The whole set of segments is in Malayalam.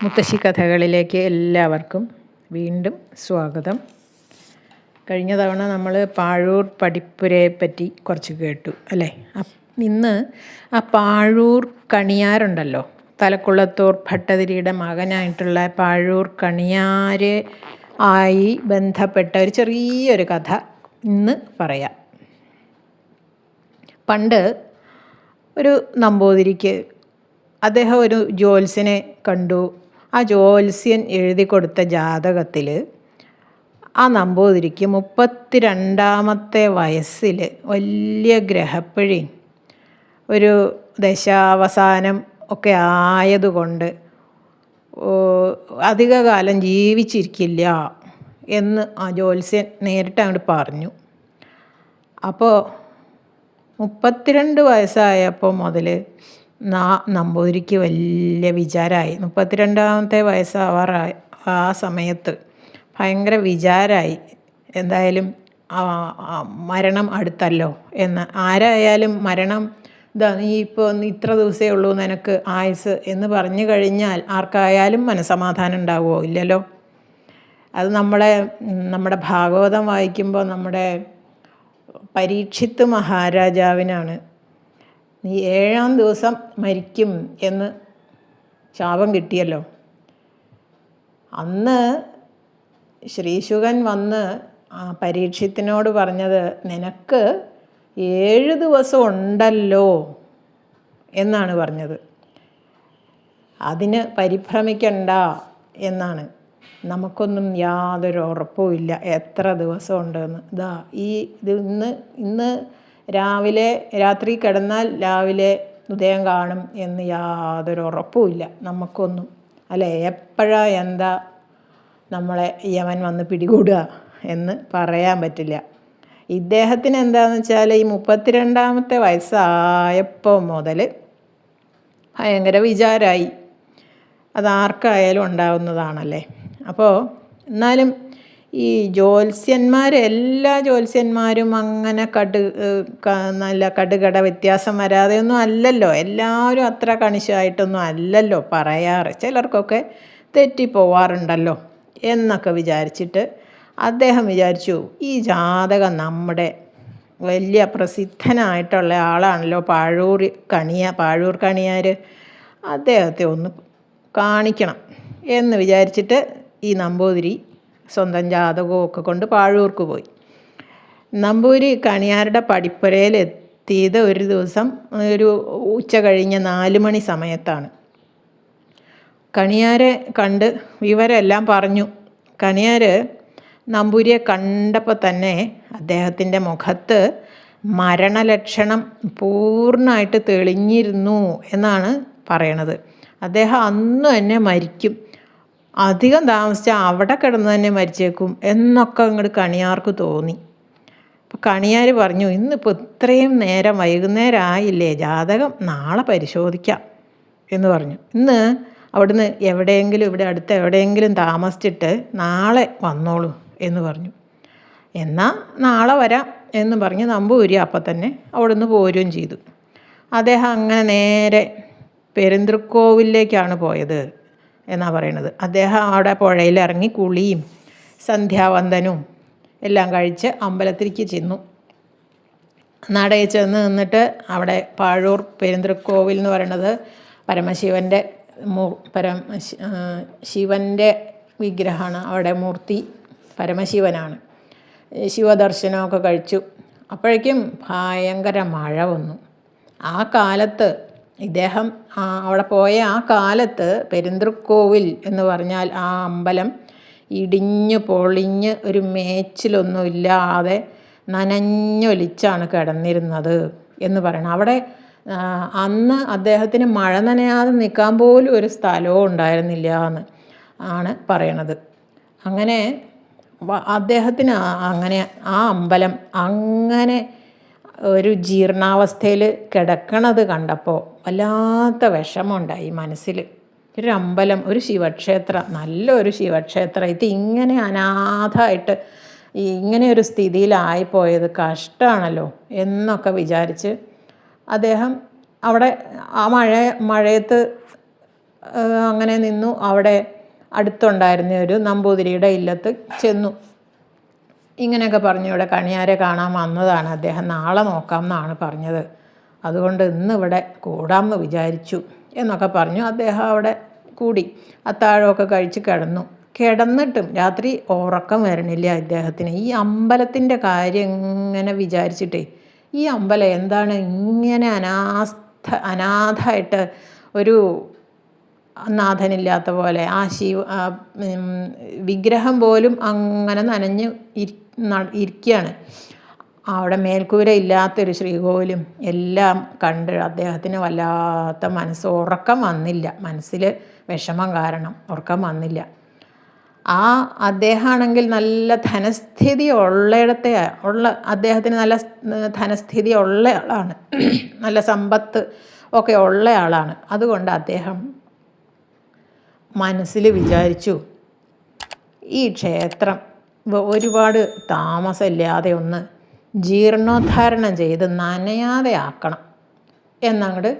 മുത്തശ്ശി കഥകളിലേക്ക് എല്ലാവർക്കും വീണ്ടും സ്വാഗതം. കഴിഞ്ഞ തവണ നമ്മൾ പാഴൂർ പടിപ്പുരയെ പറ്റി കുറച്ച് കേട്ടു അല്ലേ? ഇന്ന് ആ പാഴൂർ കണിയാരുണ്ടല്ലോ, തലക്കുളത്തൂർ ഭട്ടതിരിയുടെ മകനായിട്ടുള്ള പാഴൂർ കണിയാർ ആയി ബന്ധപ്പെട്ട ഒരു ചെറിയൊരു കഥ ഇന്ന് പറയാം. പണ്ട് ഒരു നമ്പൂതിരിക്ക് അദ്ദേഹം ഒരു ജ്യോത്സ്യനെ കണ്ടു. ആ ജ്യോത്സ്യൻ എഴുതി കൊടുത്ത ജാതകത്തിൽ ആ നമ്പൂതിരിക്ക് 32ാമത്തെ വയസ്സിൽ വലിയ ഗ്രഹപ്പിഴയും ഒരു ദശാവസാനം ഒക്കെ ആയതുകൊണ്ട് അധികകാലം ജീവിച്ചിരിക്കില്ല എന്ന് ആ ജ്യോത്സ്യൻ നേരിട്ട് അങ്ങോട്ട് പറഞ്ഞു. അപ്പോൾ 32 വയസ്സായപ്പോൾ മുതൽ നമ്പൂതിരിക്ക് വലിയ വിചാരമായി. 32ാമത്തെ വയസ്സാവാറായി ആ സമയത്ത് ഭയങ്കര വിചാരമായി. എന്തായാലും മരണം അടുത്തല്ലോ എന്ന്. ആരായാലും മരണം നീ ഇപ്പോൾ ഇത്ര ദിവസമേ ഉള്ളൂ നിനക്ക് ആയുസ് എന്ന് പറഞ്ഞു കഴിഞ്ഞാൽ ആർക്കായാലും മനസ്സമാധാനം ഉണ്ടാവുമോ? ഇല്ലല്ലോ. അത് നമ്മുടെ ഭാഗവതം വായിക്കുമ്പോൾ നമ്മുടെ പരീക്ഷിത്ത് മഹാരാജാവിനാണ് നീ 7ാം ദിവസം മരിക്കും എന്ന് ശാപം കിട്ടിയല്ലോ. അന്ന് ശ്രീശുകൻ വന്ന് ആ പരീക്ഷത്തിനോട് പറഞ്ഞത് നിനക്ക് 7 ദിവസം ഉണ്ടല്ലോ എന്നാണ് പറഞ്ഞത്. അതിന് പരിഭ്രമിക്കണ്ട എന്നാണ്. നമുക്കൊന്നും യാതൊരു ഉറപ്പുമില്ല എത്ര ദിവസം ഉണ്ടെന്ന്. ഇന്ന് രാത്രി കിടന്നാൽ രാവിലെ ഉദയം കാണും എന്ന് യാതൊരു ഉറപ്പുമില്ല നമുക്കൊന്നും, അല്ലേ? എപ്പോഴാ എന്താ നമ്മളെ യമൻ വന്ന് പിടികൂടുക എന്ന് പറയാൻ പറ്റില്ല. ഇദ്ദേഹത്തിന് എന്താണെന്ന് വെച്ചാൽ ഈ 32ാമത്തെ വയസ്സായപ്പോൾ മുതൽ ഭയങ്കര വിചാരമായി. അതാർക്കായാലും ഉണ്ടാവുന്നതാണല്ലേ. അപ്പോൾ എന്നാലും ഈ എല്ലാ ജ്യോത്സ്യന്മാരും അങ്ങനെ നല്ല കടുകട വ്യത്യാസം വരാതെയൊന്നും അല്ലല്ലോ. എല്ലാവരും അത്ര കണിശമായിട്ടൊന്നും അല്ലല്ലോ പറയാറ്. ചിലർക്കൊക്കെ തെറ്റിപ്പോവാറുണ്ടല്ലോ എന്നൊക്കെ വിചാരിച്ചിട്ട് അദ്ദേഹം വിചാരിച്ചു, ഈ ജാതകം നമ്മുടെ വലിയ പ്രസിദ്ധനായിട്ടുള്ള ആളാണല്ലോ പാഴൂർ കണിയാർ, അദ്ദേഹത്തെ ഒന്ന് കാണിക്കണം എന്ന് വിചാരിച്ചിട്ട് ഈ നമ്പൂതിരി സ്വന്തം ജാതകവും ഒക്കെ കൊണ്ട് പാഴൂർക്ക് പോയി. നമ്പൂതിരി കണിയാരുടെ പടിപ്പുരയിലെത്തിയത് ഒരു ദിവസം ഒരു ഉച്ച കഴിഞ്ഞ് 4 മണി സമയത്താണ്. കണിയാരെ കണ്ട് വിവരമെല്ലാം പറഞ്ഞു. കണിയാർ നമ്പൂതിരിയെ കണ്ടപ്പോൾ തന്നെ അദ്ദേഹത്തിൻ്റെ മുഖത്ത് മരണലക്ഷണം പൂർണ്ണമായിട്ട് തെളിഞ്ഞിരുന്നു എന്നാണ് പറയണത്. അദ്ദേഹം അന്ന് തന്നെ മരിക്കും, അധികം താമസിച്ചാൽ അവിടെ കിടന്ന് തന്നെ മരിച്ചേക്കും എന്നൊക്കെ അങ്ങോട്ട് കണിയാർക്ക് തോന്നി. അപ്പോൾ കണിയാർ പറഞ്ഞു, ഇന്നിപ്പോൾ ഇത്രയും നേരം വൈകുന്നേരം ആയില്ലേ, ജാതകം നാളെ പരിശോധിക്കാം എന്ന് പറഞ്ഞു. ഇന്ന് അവിടുന്ന് ഇവിടെ അടുത്ത് എവിടെയെങ്കിലും താമസിച്ചിട്ട് നാളെ വന്നോളൂ എന്ന് പറഞ്ഞു. എന്നാൽ നാളെ വരാം എന്ന് പറഞ്ഞ് നമ്പൂതിരി അപ്പം തന്നെ അവിടുന്ന് പോരുകയും ചെയ്തു. അദ്ദേഹം അങ്ങനെ നേരെ പെരുന്തൃക്കോവിലേക്കാണ് പോയത് എന്നാണ് പറയണത്. അദ്ദേഹം അവിടെ പുഴയിൽ ഇറങ്ങി കുളിയും സന്ധ്യാവന്ദനവും എല്ലാം കഴിച്ച് അമ്പലത്തിലേക്ക് ചെന്നു. നടയിൽ ചെന്ന് നിന്നിട്ട് അവിടെ പാഴൂർ പെരുന്തൃക്കോവിൽ എന്ന് പറയുന്നത് ശിവൻ്റെ വിഗ്രഹമാണ്. അവിടെ മൂർത്തി പരമശിവനാണ്. ശിവദർശനമൊക്കെ കഴിച്ചു. അപ്പോഴേക്കും ഭയങ്കര മഴ വന്നു. ആ കാലത്ത് ഇദ്ദേഹം അവിടെ പോയ ആ കാലത്ത് പെരുന്തൃക്കോവിൽ എന്ന് പറഞ്ഞാൽ ആ അമ്പലം ഇടിഞ്ഞു പൊളിഞ്ഞ് ഒരു മേച്ചിലൊന്നും ഇല്ലാതെ നനഞ്ഞൊലിച്ചാണ് കിടന്നിരുന്നത് എന്ന് പറയണം. അവിടെ അന്ന് അദ്ദേഹത്തിന് മഴ നനയാതെ നിൽക്കാൻ പോലും ഒരു സ്ഥലവും ഉണ്ടായിരുന്നില്ല എന്ന് ആണ് പറയണത്. അങ്ങനെ അദ്ദേഹത്തിന് അങ്ങനെ ആ അമ്പലം അങ്ങനെ ഒരു ജീർണാവസ്ഥയിൽ കിടക്കണത് കണ്ടപ്പോൾ വല്ലാത്ത വിഷമമുണ്ടായി മനസ്സിൽ. ഒരു അമ്പലം, ഒരു ശിവക്ഷേത്രം, നല്ലൊരു ശിവക്ഷേത്രം, ഇത് ഇങ്ങനെ അനാഥമായിട്ട് ഇങ്ങനെ ഒരു സ്ഥിതിയിലായിപ്പോയത് കഷ്ടമാണല്ലോ എന്നൊക്കെ വിചാരിച്ച് അദ്ദേഹം അവിടെ ആ മഴയത്ത് അങ്ങനെ നിന്നു. അവിടെ അടുത്തുണ്ടായിരുന്ന ഒരു നമ്പൂതിരിയുടെ ഇല്ലത്ത് ചെന്നു. ഇങ്ങനെയൊക്കെ പറഞ്ഞു, ഇവിടെ കണിയാരെ കാണാൻ വന്നതാണ് അദ്ദേഹം, നാളെ നോക്കാം എന്നാണ് പറഞ്ഞത്, അതുകൊണ്ട് ഇന്ന് ഇവിടെ കൂടാമെന്ന് വിചാരിച്ചു എന്നൊക്കെ പറഞ്ഞു. അദ്ദേഹം അവിടെ കൂടി അത്താഴമൊക്കെ കഴിച്ച് കിടന്നു. കിടന്നിട്ടും രാത്രി ഉറക്കം വരണില്ല അദ്ദേഹത്തിന്. ഈ അമ്പലത്തിൻ്റെ കാര്യം ഇങ്ങനെ വിചാരിച്ചിട്ടേ, ഈ അമ്പലം എന്താണ് ഇങ്ങനെ അനാഥായിട്ട് ഒരു നാഥനില്ലാത്ത പോലെ, ആ വിഗ്രഹം പോലും അങ്ങനെ നനഞ്ഞ് ഇരിക്കുകയാണ്. അവിടെ മേൽക്കൂര ഇല്ലാത്തൊരു ശ്രീകോവിലും എല്ലാം കണ്ട് അദ്ദേഹത്തിന് വല്ലാത്ത ഉറക്കം വന്നില്ല. മനസ്സിൽ വിഷമം കാരണം ഉറക്കം വന്നില്ല. അദ്ദേഹമാണെങ്കിൽ നല്ല ധനസ്ഥിതി അദ്ദേഹത്തിന് നല്ല ധനസ്ഥിതി ഉള്ള ആളാണ്, നല്ല സമ്പത്ത് ഒക്കെ ഉള്ള ആളാണ്. അതുകൊണ്ട് അദ്ദേഹം മനസ്സിൽ വിചാരിച്ചു, ഈ ക്ഷേത്രം ഒരുപാട് താമസമില്ലാതെ ഒന്ന് ജീർണോദ്ധാരണം ചെയ്ത് നനയാതെ ആക്കണം എന്നങ്ങോട്ട്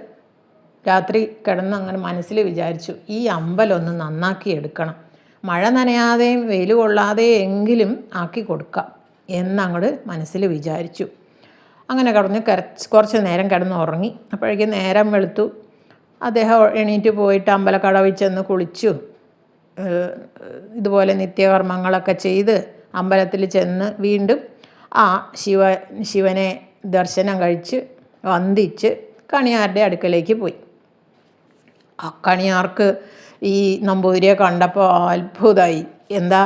രാത്രി കിടന്ന് അങ്ങനെ മനസ്സിൽ വിചാരിച്ചു. ഈ അമ്പലം ഒന്ന് നന്നാക്കി എടുക്കണം, മഴ നനയാതെയും വെയിൽ കൊള്ളാതെയും എങ്കിലും ആക്കി കൊടുക്കാം എന്നങ്ങോട്ട് മനസ്സിൽ വിചാരിച്ചു. അങ്ങനെ കുറച്ച് നേരം കിടന്ന് ഉറങ്ങി. അപ്പോഴേക്കും നേരം വെളുത്തു. അദ്ദേഹം എണീറ്റ് പോയിട്ട് അമ്പലക്കടവിൽ ചെന്ന് കുളിച്ചു, ഇതുപോലെ നിത്യകർമ്മങ്ങളൊക്കെ ചെയ്ത് അമ്പലത്തിൽ ചെന്ന് വീണ്ടും ആ ശിവനെ ദർശനം കഴിച്ച് വന്ദിച്ച് കണിയാരുടെ അടുക്കലേക്ക് പോയി. ആ കണിയാർക്ക് ഈ നമ്പൂതിരിയെ കണ്ടപ്പോൾ അത്ഭുതമായി. എന്താ,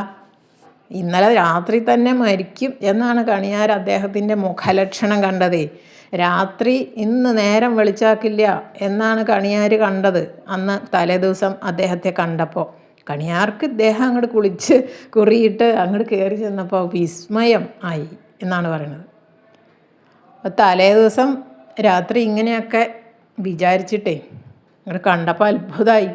ഇന്നലെ രാത്രി തന്നെ മരിക്കും എന്നാണ് കണിയാർ അദ്ദേഹത്തിൻ്റെ മുഖലക്ഷണം കണ്ടതേ. രാത്രി ഇന്ന് നേരം വെളിച്ചാക്കില്ല എന്നാണ് കണിയാർ കണ്ടത് അന്ന് തലേദിവസം അദ്ദേഹത്തെ കണ്ടപ്പോൾ. കണിയാർക്ക് ഇദ്ദേഹം അങ്ങോട്ട് കുളിച്ച് കുറിയിട്ട് അങ്ങോട്ട് കയറി ചെന്നപ്പോൾ വിസ്മയം ആയി എന്നാണ് പറയുന്നത്. അപ്പോൾ തലേ ദിവസം രാത്രി ഇങ്ങനെയൊക്കെ വിചാരിച്ചിട്ടേ അങ്ങോട്ട് കണ്ടപ്പോൾ അത്ഭുതമായി.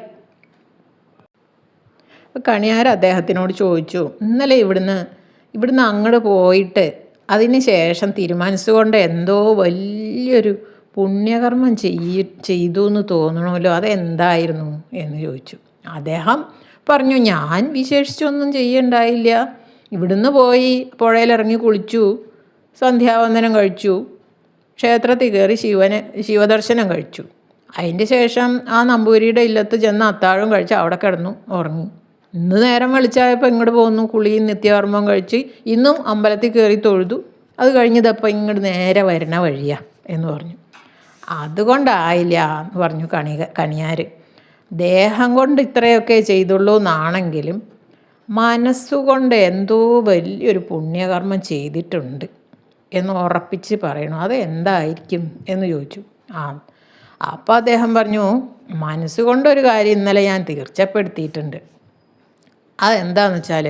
കണിയാർ അദ്ദേഹത്തിനോട് ചോദിച്ചു, ഇന്നലെ ഇവിടുന്ന് അങ്ങോട്ട് പോയിട്ട് അതിന് ശേഷം തീരുമാനിച്ചുകൊണ്ട് എന്തോ വലിയൊരു പുണ്യകർമ്മം ചെയ്തു എന്ന് തോന്നണമല്ലോ, അതെന്തായിരുന്നു എന്ന് ചോദിച്ചു. അദ്ദേഹം പറഞ്ഞു, ഞാൻ വിശേഷിച്ചൊന്നും ചെയ്യണ്ടായില്ല, ഇവിടുന്ന് പോയി പുഴയിലിറങ്ങി കുളിച്ചു, സന്ധ്യാവന്ദനം കഴിച്ചു, ക്ഷേത്രത്തിൽ കയറി ശിവദർശനം കഴിച്ചു, അതിൻ്റെ ശേഷം ആ നമ്പൂരിയുടെ ഇല്ലത്ത് ചെന്ന് അത്താഴം കഴിച്ച് അവിടെ കിടന്നു ഉറങ്ങി. ഇന്ന് നേരം വെളിച്ചായപ്പോൾ ഇങ്ങോട്ട് പോന്നു, കുളിയും നിത്യകർമ്മം കഴിച്ച് ഇന്നും അമ്പലത്തിൽ കയറി തൊഴുതു, അത് കഴിഞ്ഞതപ്പോൾ ഇങ്ങോട്ട് നേരെ വരണ വഴിയാ എന്ന് പറഞ്ഞു. അതുകൊണ്ടായില്ല എന്ന് പറഞ്ഞു കണിയാർ. ദേഹം കൊണ്ട് ഇത്രയൊക്കെ ചെയ്തുള്ളൂ എന്നാണെങ്കിലും മനസ്സുകൊണ്ട് എന്തോ വലിയൊരു പുണ്യകർമ്മം ചെയ്തിട്ടുണ്ട് എന്ന് ഉറപ്പിച്ച് പറയണു. അത് എന്തായിരിക്കും എന്ന് ചോദിച്ചു. അപ്പോൾ അദ്ദേഹം പറഞ്ഞു, മനസ്സുകൊണ്ടൊരു കാര്യം ഇന്നലെ ഞാൻ തീർച്ചപ്പെടുത്തിയിട്ടുണ്ട്. അതെന്താണെന്ന് വെച്ചാൽ,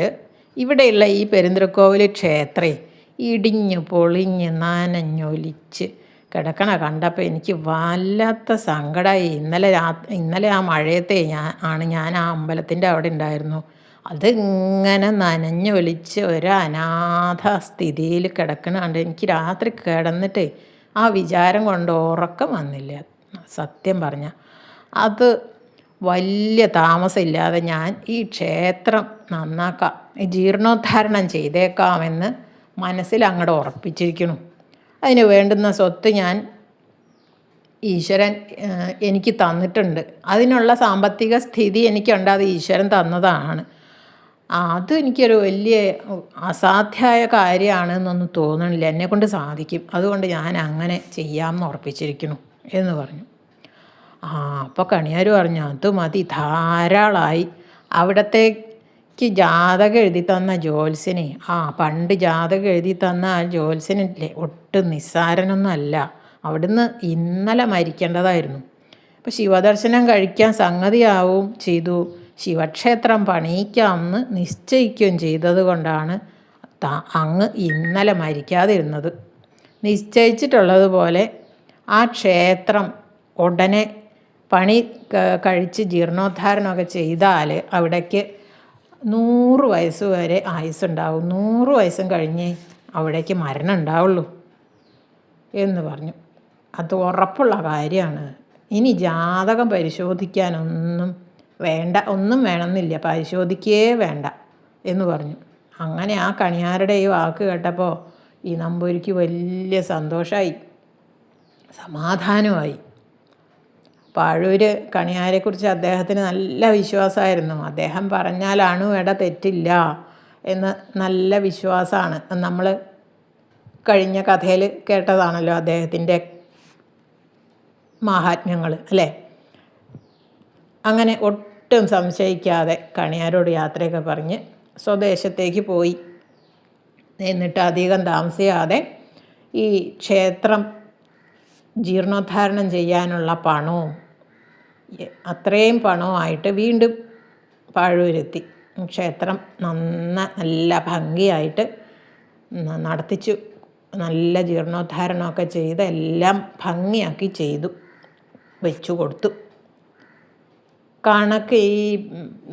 ഇവിടെയുള്ള ഈ പെരുന്തൃക്കോവിൽ ക്ഷേത്രേ ഇടിഞ്ഞു പൊളിഞ്ഞ് നനഞ്ഞൊലിച്ച് കിടക്കണ കണ്ടപ്പോൾ എനിക്ക് വല്ലാത്ത സങ്കടമായി. ഇന്നലെ ആ മഴയത്തെ ഞാൻ ആ അമ്പലത്തിൻ്റെ അവിടെ ഉണ്ടായിരുന്നു. അതിങ്ങനെ നനഞ്ഞൊലിച്ച് ഒരു അനാഥ സ്ഥിതിയിൽ കിടക്കണ കണ്ട് എനിക്ക് രാത്രി കിടന്നിട്ട് ആ വിചാരം കൊണ്ട് ഉറക്കം വന്നില്ല. സത്യം പറഞ്ഞാൽ അത് വലിയ താമസമില്ലാതെ ഞാൻ ഈ ക്ഷേത്രം നന്നാക്കാം, ജീർണോദ്ധാരണം ചെയ്തേക്കാമെന്ന് മനസ്സിൽ അങ്ങോട്ട് ഉറപ്പിച്ചിരിക്കുന്നു. അതിന് വേണ്ടുന്ന സ്വത്ത് ഈശ്വരൻ എനിക്ക് തന്നിട്ടുണ്ട്. അതിനുള്ള സാമ്പത്തിക സ്ഥിതി എനിക്കുണ്ട്, അത് ഈശ്വരൻ തന്നതാണ്. അത് എനിക്കൊരു വലിയ അസാധ്യമായ കാര്യമാണെന്നൊന്നും തോന്നണില്ല, എന്നെക്കൊണ്ട് സാധിക്കും, അതുകൊണ്ട് ഞാൻ അങ്ങനെ ചെയ്യാമെന്ന് ഉറപ്പിച്ചിരിക്കുന്നു എന്ന് പറഞ്ഞു. അപ്പോൾ കണിയാർ പറഞ്ഞു, അത് മതി, ധാരാളമായി. അവിടത്തേക്ക് ജാതകം എഴുതി തന്ന ജ്യോത്സ്യനെ, പണ്ട് ജാതകം എഴുതി തന്ന ആ ജ്യോത്സ്യനില്ലേ, ഒട്ടും നിസ്സാരനൊന്നും അല്ല. അവിടുന്ന് ഇന്നലെ മരിക്കേണ്ടതായിരുന്നു. അപ്പോൾ ശിവദർശനം കഴിക്കാൻ സംഗതിയാവും ചെയ്തു, ശിവക്ഷേത്രം പണിയിക്കാമെന്ന് നിശ്ചയിക്കുകയും ചെയ്തത് കൊണ്ടാണ് അങ്ങ് ഇന്നലെ മരിക്കാതിരുന്നത്. നിശ്ചയിച്ചിട്ടുള്ളതുപോലെ ആ ക്ഷേത്രം ഉടനെ പണി കഴിച്ച് ജീർണോദ്ധാരണമൊക്കെ ചെയ്താൽ അവിടേക്ക് 100 വയസ്സ് വരെ ആയുസ്സുണ്ടാവും. 100 വയസ്സും കഴിഞ്ഞ് അവിടേക്ക് മരണം ഉണ്ടാവുള്ളൂ എന്ന് പറഞ്ഞു. അത് ഉറപ്പുള്ള കാര്യമാണ്. ഇനി ജാതകം പരിശോധിക്കാനൊന്നും വേണ്ട, ഒന്നും വേണമെന്നില്ല, പരിശോധിക്കുകയേ വേണ്ട എന്ന് പറഞ്ഞു. അങ്ങനെ ആ കണിയാരുടെ ഈ വാക്ക് കേട്ടപ്പോൾ ഈ നമ്പൂതിരിക്ക് വലിയ സന്തോഷമായി, സമാധാനമായി. പാഴൂർ കണിയാരെക്കുറിച്ച് അദ്ദേഹത്തിന് നല്ല വിശ്വാസമായിരുന്നു. അദ്ദേഹം പറഞ്ഞാൽ അണുവിട തെറ്റില്ല എന്ന് നല്ല വിശ്വാസമാണ്. നമ്മൾ കഴിഞ്ഞ കഥയിൽ കേട്ടതാണല്ലോ അദ്ദേഹത്തിൻ്റെ മാഹാത്മ്യങ്ങൾ അല്ലേ. അങ്ങനെ ഒട്ടും സംശയിക്കാതെ കണിയാരോട് യാത്രയൊക്കെ പറഞ്ഞ് സ്വദേശത്തേക്ക് പോയി. എന്നിട്ട് അധികം താമസിയാതെ ഈ ക്ഷേത്രം ജീർണോദ്ധാരണം ചെയ്യാനുള്ള പണവും അത്രയും പണവുമായിട്ട് വീണ്ടും പാഴൂരെത്തി. ക്ഷേത്രം നല്ല ഭംഗിയായിട്ട് നടത്തിച്ചു. നല്ല ജീർണോദ്ധാരണമൊക്കെ ചെയ്ത് എല്ലാം ഭംഗിയാക്കി ചെയ്തു വെച്ചു കൊടുത്തു. കണക്ക് ഈ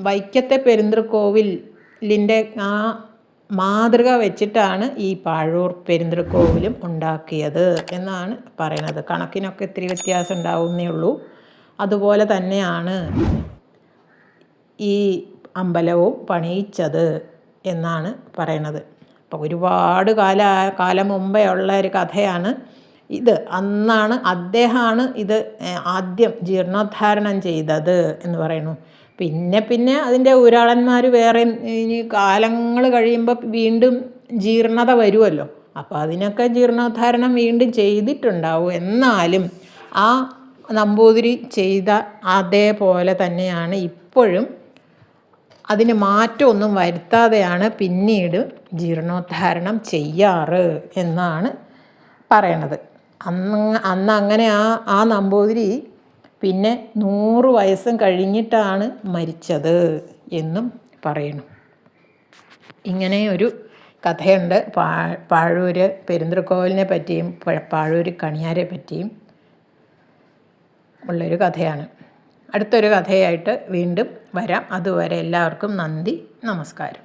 വൈക്കത്തെ പെരുന്തൃക്കോവിലിൻ്റെ ആ മാതൃക വെച്ചിട്ടാണ് ഈ പാഴൂർ പെരുന്തൃക്കോവിലും ഉണ്ടാക്കിയത് എന്നാണ് പറയണത്. കണക്കിനൊക്കെ ഇത്തിരി വ്യത്യാസം ഉണ്ടാവുന്നേ ഉള്ളൂ. അതുപോലെ തന്നെയാണ് ഈ അമ്പലവും പണിയിച്ചത് എന്നാണ് പറയണത്. അപ്പോൾ ഒരുപാട് കാലം മുമ്പേ ഉള്ള ഒരു കഥയാണ് ഇത്. അന്നാണ് അദ്ദേഹമാണ് ഇത് ആദ്യം ജീർണോദ്ധാരണം ചെയ്തത് എന്ന് പറയുന്നു. പിന്നെ അതിൻ്റെ ഊരാളന്മാർ വേറെ ഇനി കാലങ്ങൾ കഴിയുമ്പോൾ വീണ്ടും ജീർണത വരുമല്ലോ. അപ്പോൾ അതിനൊക്കെ ജീർണോദ്ധാരണം വീണ്ടും ചെയ്തിട്ടുണ്ടാവും. എന്നാലും ആ നമ്പൂതിരി ചെയ്ത അതേപോലെ തന്നെയാണ് ഇപ്പോഴും. അതിന് മാറ്റമൊന്നും വരുത്താതെയാണ് പിന്നീട് ജീർണോദ്ധാരണം ചെയ്യാറ് എന്നാണ് പറയണത്. അന്ന് അങ്ങനെ ആ നമ്പൂതിരി പിന്നെ 100 വയസ്സും കഴിഞ്ഞിട്ടാണ് മരിച്ചത് എന്നും പറയുന്നു. ഇങ്ങനെ ഒരു കഥയുണ്ട് പാഴൂർ പെരുന്തൃക്കോവിലിനെ പറ്റിയും പാഴൂർ കണിയാരെ പറ്റിയും ഉള്ളൊരു കഥയാണ്. അടുത്തൊരു കഥയായിട്ട് വീണ്ടും വരാം. അതുവരെ എല്ലാവർക്കും നന്ദി, നമസ്കാരം.